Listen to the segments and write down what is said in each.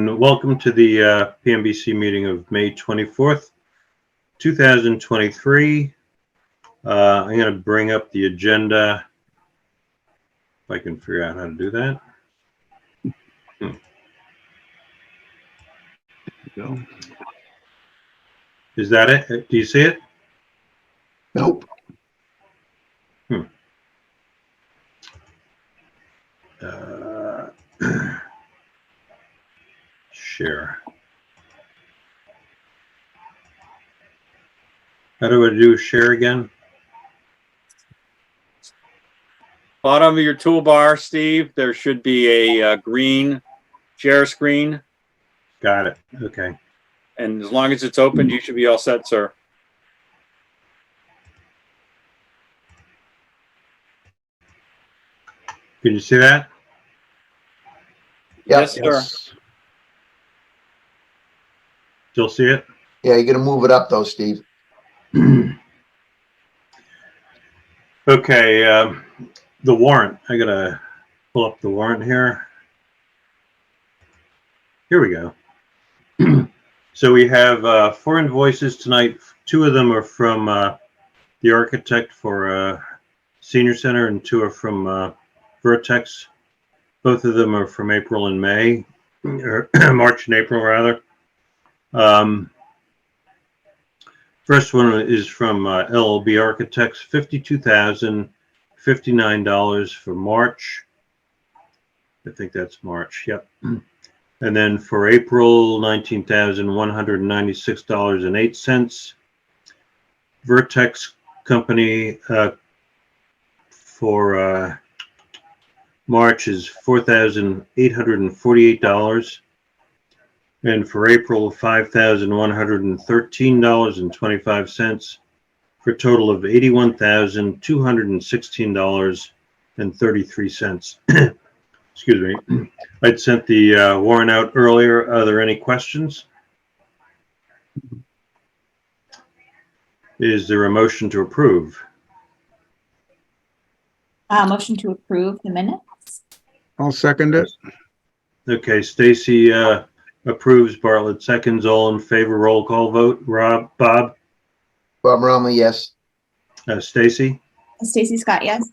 and welcome to the Pmbc meeting of May 24th, 2023. I'm going to bring up the agenda, if I can figure out how to do that. Go. Is that it? Do you see it? Nope. Share. How do I do share again? Bottom of your toolbar, Steve, there should be a green share screen. Got it. Okay. And as long as it's open, you should be all set, sir. Can you see that? Yep. Yes, sir. Still see it? Yeah, you're gonna move it up though, Steve. Okay. The warrant. I gotta pull up the warrant here. Here we go. So we have 4 invoices tonight. 2 of them are from the architect for Senior Center, and 2 are from Vertex. Both of them are from April and May, or March and April rather. First one is from LLB Architects, $52,059 for March. I think that's March. Yep. And then for April, $19,196.08. Vertex Company for March is $4,848. And for April, $5,113.25 for a total of $81,216.33. Excuse me. I'd sent the warrant out earlier. Are there any questions? Is there a motion to approve? Motion to approve the minutes. I'll second it. Okay, Stacy approves, Bartlett seconds. All in favor, roll call vote. Bob? Bob Romley, yes. Stacy? Stacy Scott, yes.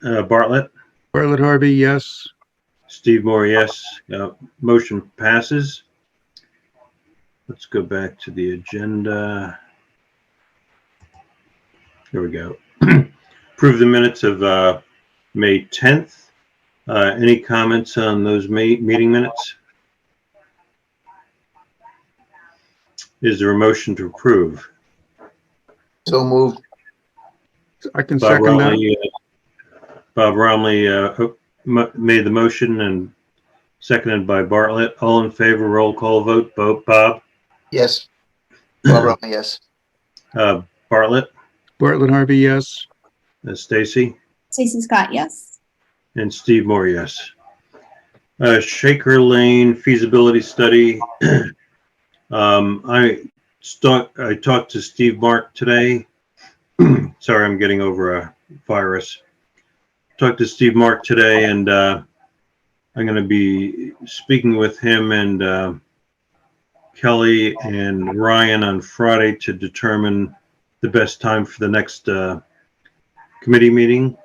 Bartlett? Bartlett Harvey, yes. Steve Moore, yes. Motion passes. Let's go back to the agenda. Here we go. Approve the minutes of May 10th. Any comments on those meeting minutes? Is there a motion to approve? So moved. I can Bob second that. Romley, Bob Romley made the motion and seconded by Bartlett. All in favor, roll call vote. Bob? Yes. Bob Romley, yes. Bartlett? Bartlett Harvey, yes. Stacy? Stacy Scott, yes. And Steve Moore, yes. Shaker Lane feasibility study. I talked to Steve Mark today. Sorry, I'm getting over a virus. Talked to Steve Mark today, and I'm going to be speaking with him and Kelly and Ryan on Friday to determine the best time for the next committee meeting.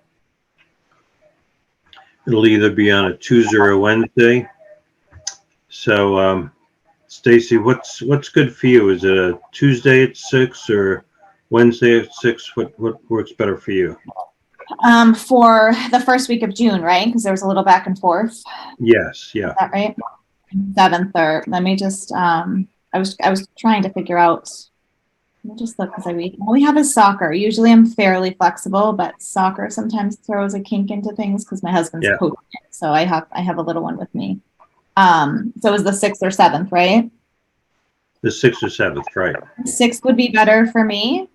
It'll either be on a Tuesday or a Wednesday. So, Stacy, what's good for you? Is it a Tuesday at 6 or Wednesday at 6? What works better for you? For the first week of June, right? Because there was a little back and forth. Yes, yeah. Is that right? 7th, or let me just I was trying to figure out. Let me just look, because all we have is soccer. Usually I'm fairly flexible, but soccer sometimes throws a kink into things because my husband's coaching it. So I have a little one with me. So it was the 6th or 7th, right? The 6th or 7th, right? 6th would be better for me.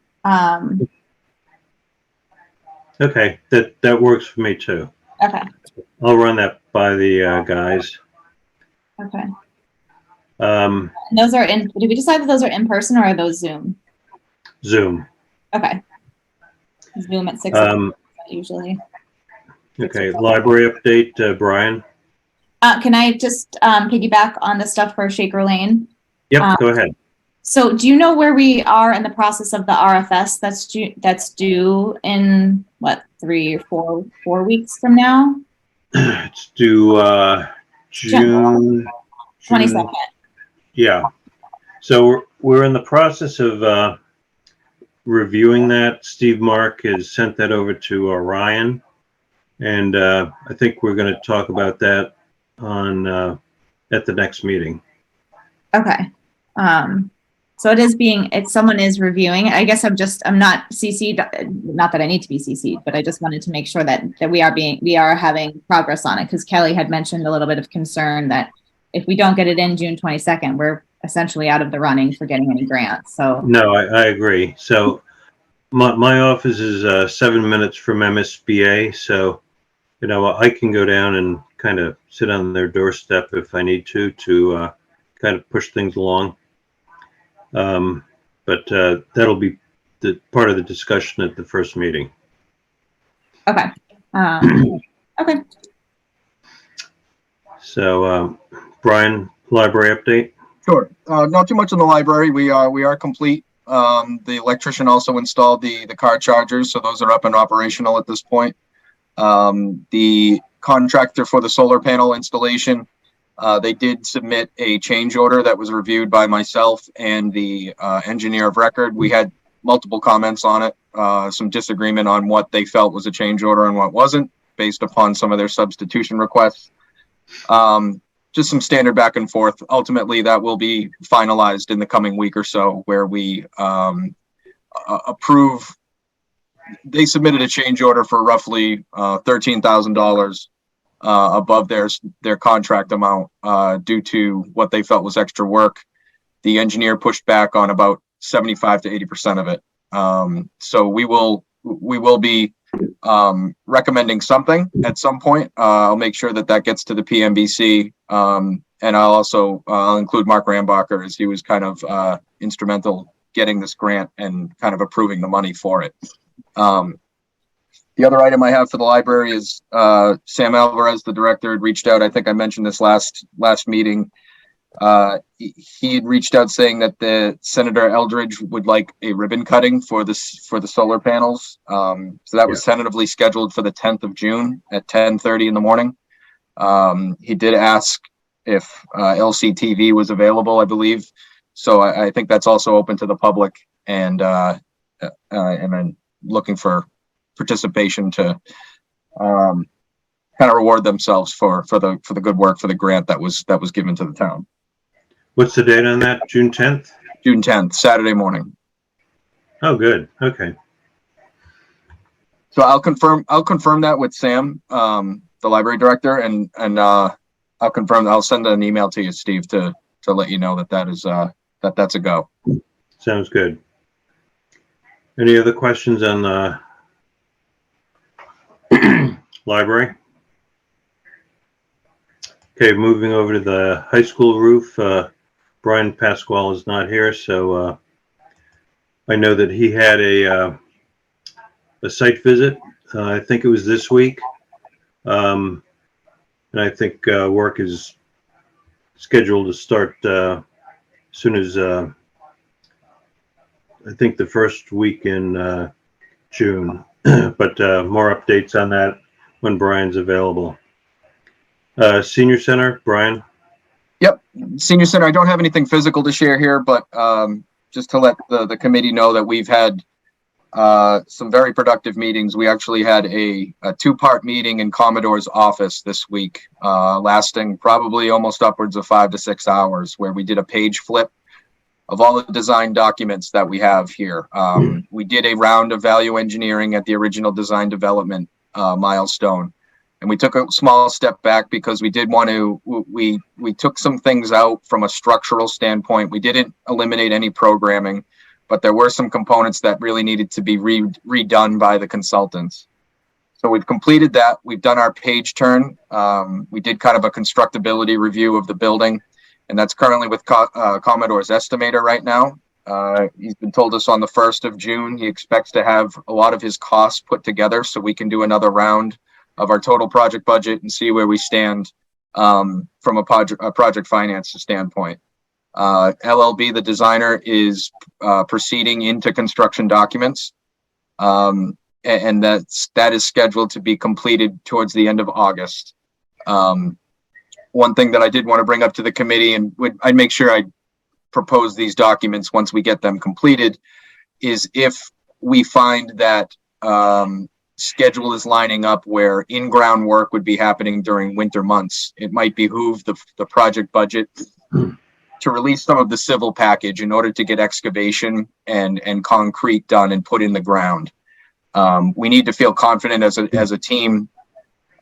Okay, that works for me too. Okay. I'll run that by the guys. Okay. And those are in. Did we decide that those are in person or are those Zoom? Zoom. Okay. Zoom at 6 usually. Okay, library update, Brian. Can I just piggyback on the stuff for Shaker Lane? Yep, go ahead. So do you know where we are in the process of the RFS that's due in what, 3 or 4 weeks from now? It's due June 22nd. Yeah. So we're in the process of reviewing that. Steve Mark has sent that over to Ryan, and I think we're going to talk about that on at the next meeting. Okay. So someone is reviewing. I guess I'm not CC'd, not that I need to be CC'd, but I just wanted to make sure that we are having progress on it, because Kelly had mentioned a little bit of concern that if we don't get it in June 22nd, we're essentially out of the running for getting any grants. So No, I agree. So my office is 7 minutes from MSBA, so I can go down and kind of sit on their doorstep if I need to kind of push things along. But that'll be the part of the discussion at the first meeting. okay. Okay. So Brian, library update. Sure. Not too much in the library. We are complete. The electrician also installed the car chargers, so those are up and operational at this point. The contractor for the solar panel installation, they did submit a change order that was reviewed by myself and the engineer of record. We had multiple comments on it, some disagreement on what they felt was a change order and what wasn't, based upon some of their substitution requests. Just some standard back and forth. Ultimately, that will be finalized in the coming week or so, where we approve. They submitted a change order for roughly $13,000 above their contract amount due to what they felt was extra work. The engineer pushed back on about 75 to 80% of it. So we will be recommending something at some point. I'll make sure that gets to the Pmbc, and I'll include Mark Rambacher, as he was kind of instrumental getting this grant and kind of approving the money for it. The other item I have for the library is Sam Alvarez, the director, had reached out. I think I mentioned this last meeting. He had reached out saying that the Senator Eldridge would like a ribbon cutting for the solar panels. So that was tentatively scheduled for the 10th of June at 10:30 in the morning. He did ask if LCTV was available, I believe. So I think that's also open to the public, and then looking for participation to kind of reward themselves for the good work, for the grant that was given to the town. What's the date on that? June 10th? June 10th, Saturday morning. Oh, good. Okay. So I'll confirm that with Sam, the library director, and I'll confirm. I'll send an email to you, Steve, to let you know that's a go. Sounds good. Any other questions on the library? Okay, moving over to the high school roof. Brian Pasquale is not here, so I know that he had a site visit. I think it was this week, and I think work is scheduled to start as soon as I think the first week in June. But more updates on that when Brian's available. Senior Center, Brian. Yep, Senior Center. I don't have anything physical to share here, but just to let the committee know that we've had some very productive meetings. We actually had a two-part meeting in Commodore's office this week, lasting probably almost upwards of 5 to 6 hours, where we did a page flip of all the design documents that we have here. We did a round of value engineering at the original design development milestone. And we took a small step back because we did want to, we took some things out from a structural standpoint. We didn't eliminate any programming, but there were some components that really needed to be redone by the consultants. So we've completed that. We've done our page turn. We did kind of a constructability review of the building, and that's currently with Commodore's estimator right now. He's been told us on the 1st of June, he expects to have a lot of his costs put together so we can do another round of our total project budget and see where we stand from a project finance standpoint. LLB, the designer, is proceeding into construction documents, and that is scheduled to be completed towards the end of August. One thing that I did want to bring up to the committee, and I'd make sure I propose these documents once we get them completed, is if we find that schedule is lining up where in-ground work would be happening during winter months, it might behoove the project budget to release some of the civil package in order to get excavation and concrete done and put in the ground. We need to feel confident as a team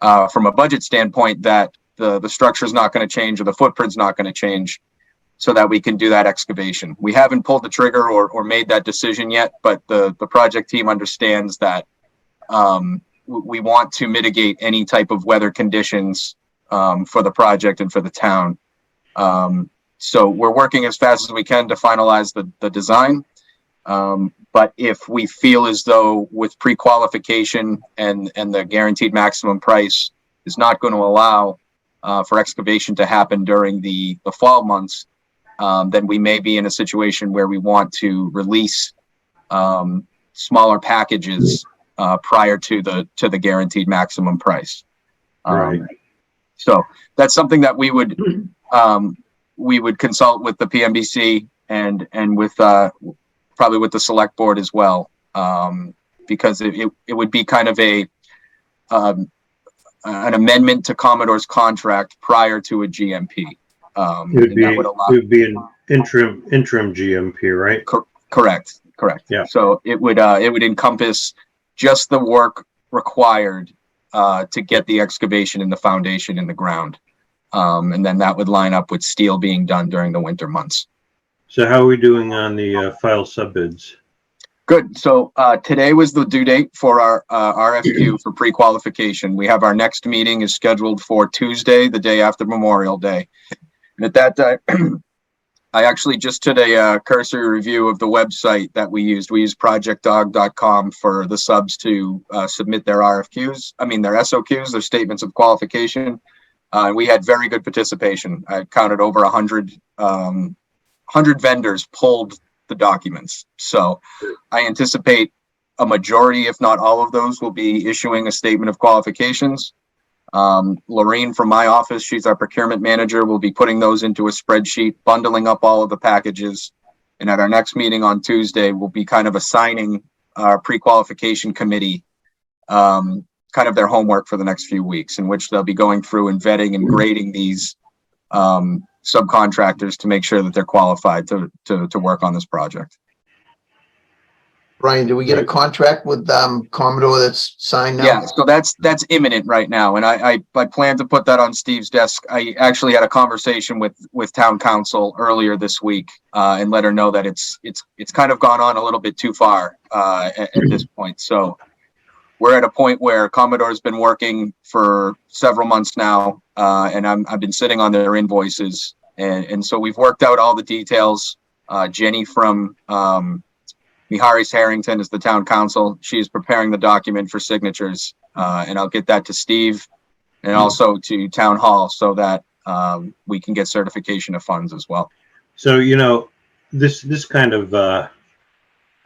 from a budget standpoint that the structure is not going to change or the footprint's not going to change, so that we can do that excavation. We haven't pulled the trigger or made that decision yet, but the project team understands that we want to mitigate any type of weather conditions for the project and for the town. So we're working as fast as we can to finalize the design. But if we feel as though with pre-qualification and the guaranteed maximum price is not going to allow for excavation to happen during the fall months, then we may be in a situation where we want to release smaller packages prior to the guaranteed maximum price. Right. So that's something that we would consult with the PMBC and with probably with the select board as well, because it would be kind of an amendment to Commodore's contract prior to a GMP. It would be an interim GMP, right? Correct. Yeah. So it would encompass just the work required to get the excavation and the foundation in the ground, and then that would line up with steel being done during the winter months. So how are we doing on the file subbids? Good. So today was the due date for our RFQ for pre-qualification. We have our next meeting is scheduled for Tuesday, the day after Memorial Day. And at that time, I actually just did a cursory review of the website that we used. We used projectdog.com for the subs to submit their RFQs. I mean, their SOQs, their statements of qualification. We had very good participation. I counted over 100 vendors pulled the documents. So I anticipate a majority, if not all of those, will be issuing a statement of qualifications. Lorraine from my office, she's our procurement manager, will be putting those into a spreadsheet, bundling up all of the packages. And at our next meeting on Tuesday, we'll be kind of assigning our pre-qualification committee kind of their homework for the next few weeks, in which they'll be going through and vetting and grading these subcontractors to make sure that they're qualified to work on this project. Brian, do we get a contract with Commodore that's signed now? Yeah, so that's imminent right now, and I plan to put that on Steve's desk. I actually had a conversation with town council earlier this week and let her know that it's kind of gone on a little bit too far at this point. So we're at a point where Commodore's been working for several months now, and I've been sitting on their invoices, and so we've worked out all the details. Jenny from Miharis Harrington is the town council. She's preparing the document for signatures, and I'll get that to Steve and also to town hall so that we can get certification of funds as well. So, this kind of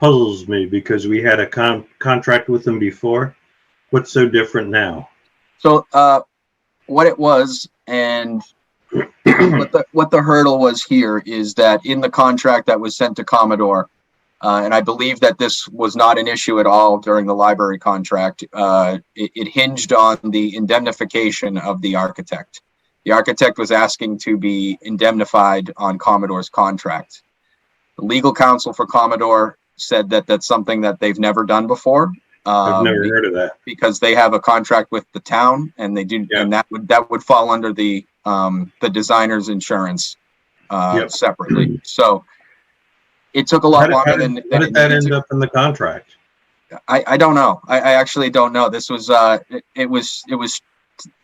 puzzles me because we had a contract with them before. What's so different now? So what it was and what the hurdle was here is that in the contract that was sent to Commodore, and I believe that this was not an issue at all during the library contract. It hinged on the indemnification of the architect. The architect was asking to be indemnified on Commodore's contract. The legal counsel for Commodore said that that's something that they've never done before. I've never heard of that. Because they have a contract with the town, and they do, and that would fall under the designer's insurance separately. So it took a lot longer than how did that end up in the contract? I don't know. I actually don't know. This was it was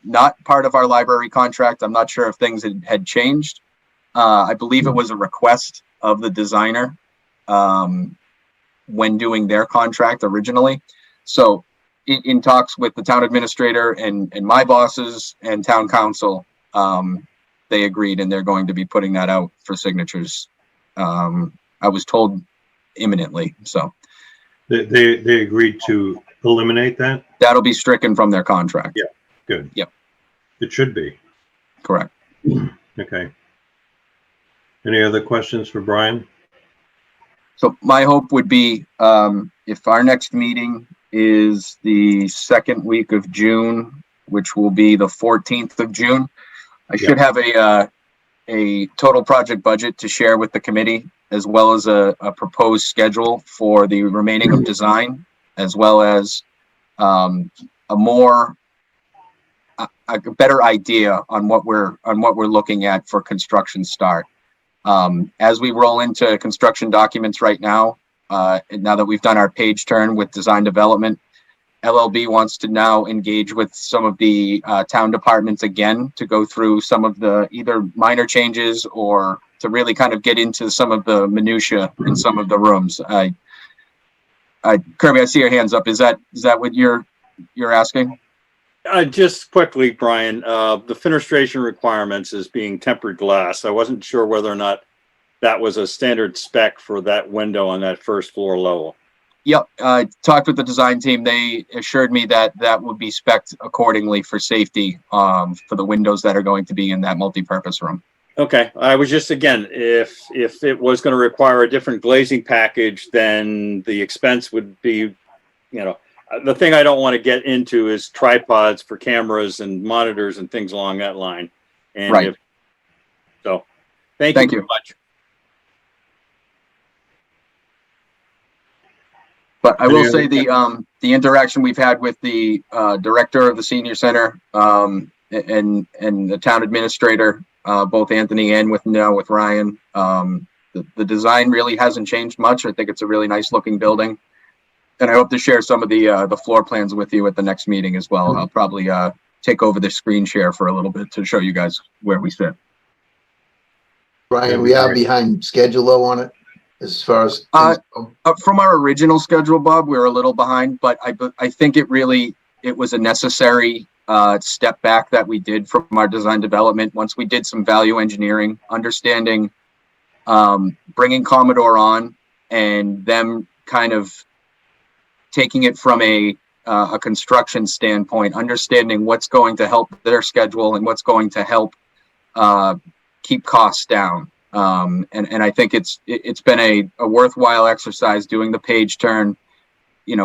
not part of our library contract. I'm not sure if things had changed. I believe it was a request of the designer when doing their contract originally. So in talks with the town administrator and my bosses and town council, they agreed, and they're going to be putting that out for signatures. I was told imminently, so They agreed to eliminate that? that'll be stricken from their contract. Yeah. Good. Yep. It should be. Correct. Okay. Any other questions for Brian? So my hope would be, if our next meeting is the second week of June, which will be the 14th of June, I should have a total project budget to share with the committee, as well as a proposed schedule for the remaining of design, as well as a better idea on what we're looking at for construction start. As we roll into construction documents right now, and now that we've done our page turn with design development, LLB wants to now engage with some of the town departments again to go through some of the either minor changes or to really kind of get into some of the minutia in some of the rooms. Kirby, I see your hands up. Is that what you're asking? Just quickly, Brian, the fenestration requirements is being tempered glass. I wasn't sure whether or not that was a standard spec for that window on that first floor level. Yep, I talked with the design team. They assured me that that would be spec'd accordingly for safety for the windows that are going to be in that multi-purpose room. Okay, I was just, again, if it was going to require a different glazing package, then the expense would be, the thing I don't want to get into is tripods for cameras and monitors and things along that line. And right. Thank you very much. But I will say the interaction we've had with the director of the senior center and the town administrator, both Anthony and with Ryan, the design really hasn't changed much. I think it's a really nice looking building, and I hope to share some of the floor plans with you at the next meeting as well. I'll probably take over the screen share for a little bit to show you guys where we sit. Brian, we are behind schedule though on it. As far as from our original schedule, Bob, we were a little behind, but I think it was a necessary step back that we did from our design development. Once we did some value engineering, understanding, bringing Commodore on and them kind of taking it from a construction standpoint, understanding what's going to help their schedule and what's going to help keep costs down. And I think it's been a worthwhile exercise doing the page turn,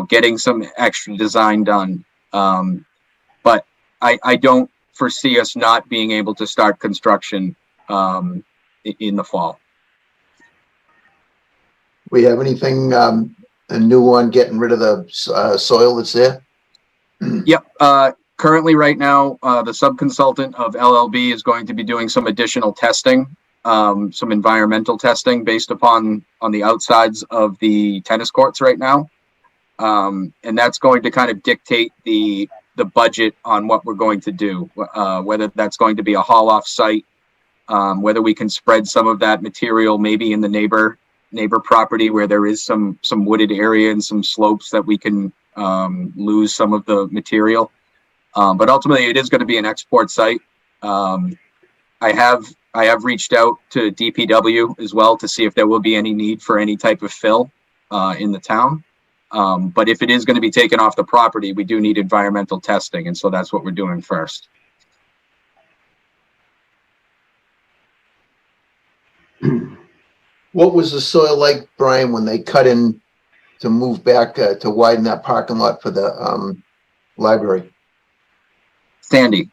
getting some extra design done. But I don't foresee us not being able to start construction in the fall. We have anything a new one getting rid of the soil that's there? Yep. Currently, right now, the subconsultant of LLB is going to be doing some additional testing. Some environmental testing based on the outsides of the tennis courts right now. And that's going to kind of dictate the budget on what we're going to do, whether that's going to be a haul off site, whether we can spread some of that material maybe in the neighbor property where there is some wooded area and some slopes that we can lose some of the material. But ultimately it is going to be an export site. I have reached out to DPW as well to see if there will be any need for any type of fill in the town. But if it is going to be taken off the property, we do need environmental testing. And so that's what we're doing first. What was the soil like, Brian, when they cut in to move back to widen that parking lot for the library? Sandy.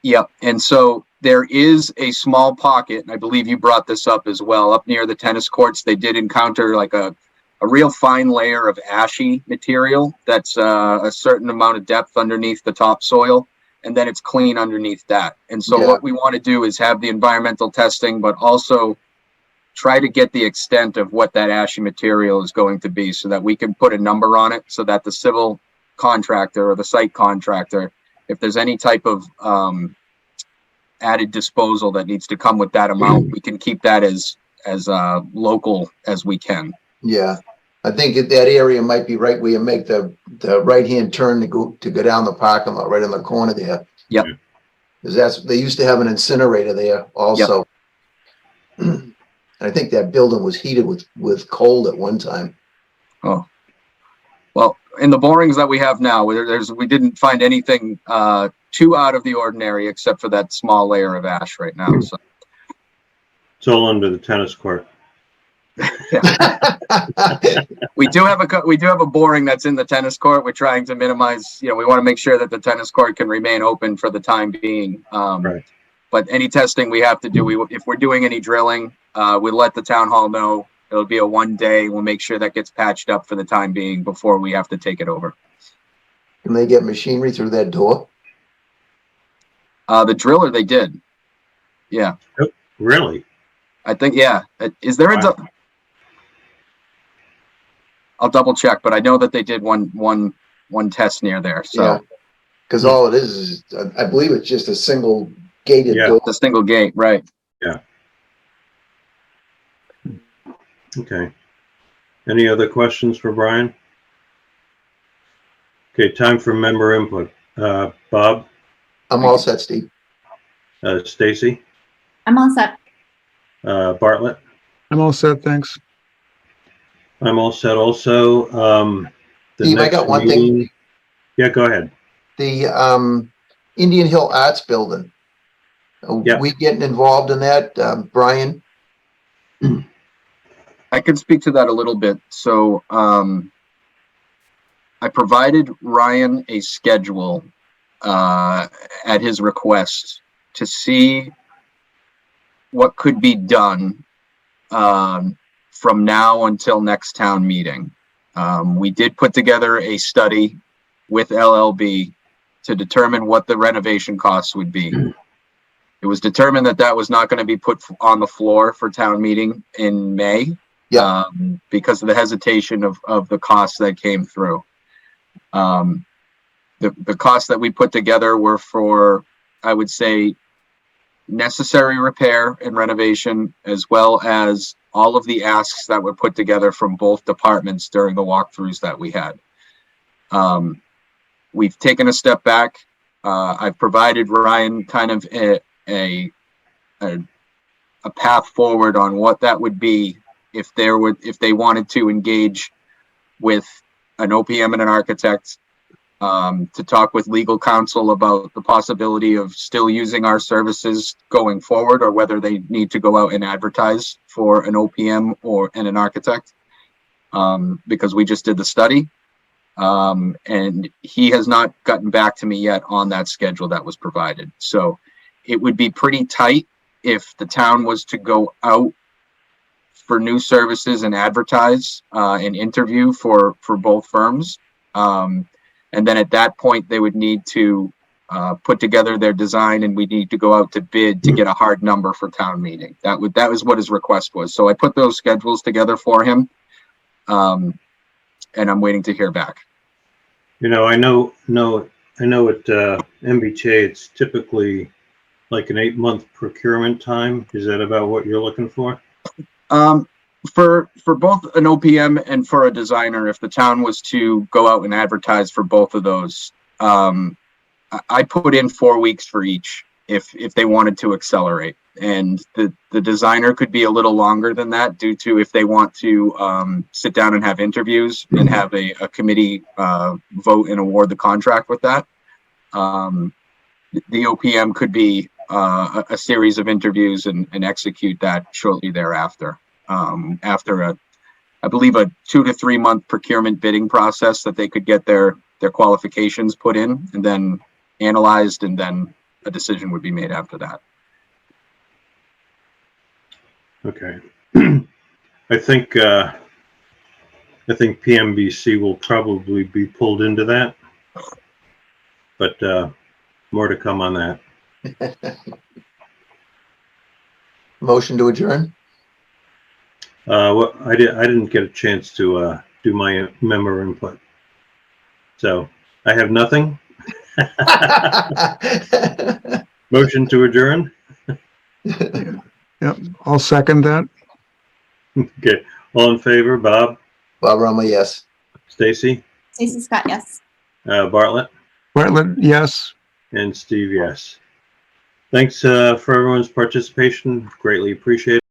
Yep. And so there is a small pocket, and I believe you brought this up as well, up near the tennis courts. They did encounter like a real fine layer of ashy material that's a certain amount of depth underneath the topsoil, and then it's clean underneath that. And so what we want to do is have the environmental testing, but also try to get the extent of what that ashy material is going to be so that we can put a number on it so that the civil contractor or the site contractor, if there's any type of added disposal that needs to come with that amount, we can keep that as local as we can. Yeah, I think that area might be right where you make the right hand turn to go down the parking lot, right in the corner there. Yep. Because they used to have an incinerator there also. I think that building was heated with coal at one time. Oh, well, in the borings that we have now, we didn't find anything too out of the ordinary except for that small layer of ash right now. So It's all under the tennis court. we do have a boring that's in the tennis court. We're trying to minimize, we want to make sure that the tennis court can remain open for the time being. Right. But any testing we have to do, if we're doing any drilling, we let the town hall know. It'll be a 1 day. We'll make sure that gets patched up for the time being before we have to take it over. Can they get machinery through that door? The driller, they did. Yeah. Oh, really? I think, yeah. Is there Wow. I'll double check, but I know that they did one test near there. So Yeah. Because all it is I believe it's just a single gated Yeah. door. the single gate, right? Okay. Any other questions for Brian? Okay, time for member input. Bob, I'm all set, Steve. Stacy, I'm all set. Bartlett. I'm all set, thanks. I'm all set also. The Steve, I next got one thing. meeting- Yeah, go ahead. The Indian Hill Arts Building. Are Yeah. we getting involved in that, Brian? I can speak to that a little bit. So I provided Ryan a schedule at his request to see what could be done from now until next town meeting. We did put together a study with LLB to determine what the renovation costs would be. It was determined that that was not going to be put on the floor for town meeting in May. Yeah. Because of the hesitation of the costs that came through. The costs that we put together were for, I would say, necessary repair and renovation, as well as all of the asks that were put together from both departments during the walkthroughs that we had. We've taken a step back. I've provided Ryan kind of a path forward on what that would be if they wanted to engage with an OPM and an architect, to talk with legal counsel about the possibility of still using our services going forward, or whether they need to go out and advertise for an OPM and an architect, because we just did the study. And he has not gotten back to me yet on that schedule that was provided. So it would be pretty tight if the town was to go out for new services and advertise and interview for both firms. And then at that point, they would need to put together their design, and we need to go out to bid to get a hard number for town meeting. That was what his request was. So I put those schedules together for him, and I'm waiting to hear back. I know at MBTA, it's typically like an 8-month procurement time. Is that about what you're looking for? For both an OPM and for a designer, if the town was to go out and advertise for both of those, I put in 4 weeks for each if they wanted to accelerate. And the designer could be a little longer than that, due to if they want to sit down and have interviews and have a committee vote and award the contract with that. The OPM could be a series of interviews and execute that shortly thereafter. After I believe a 2 to 3 month procurement bidding process that they could get their qualifications put in and then analyzed, and then a decision would be made after that. Okay. I think PMBC will probably be pulled into that, but more to come on that. Motion to adjourn? Well, I didn't get a chance to do my member input, so I have nothing. Motion to adjourn. Yep, I'll second that. Okay, all in favor? Bob, Bob Rama, yes. Stacy, Stacy Scott, yes. Bartlett, Bartlett, yes. and Steve, yes. Thanks for everyone's participation. Greatly appreciated.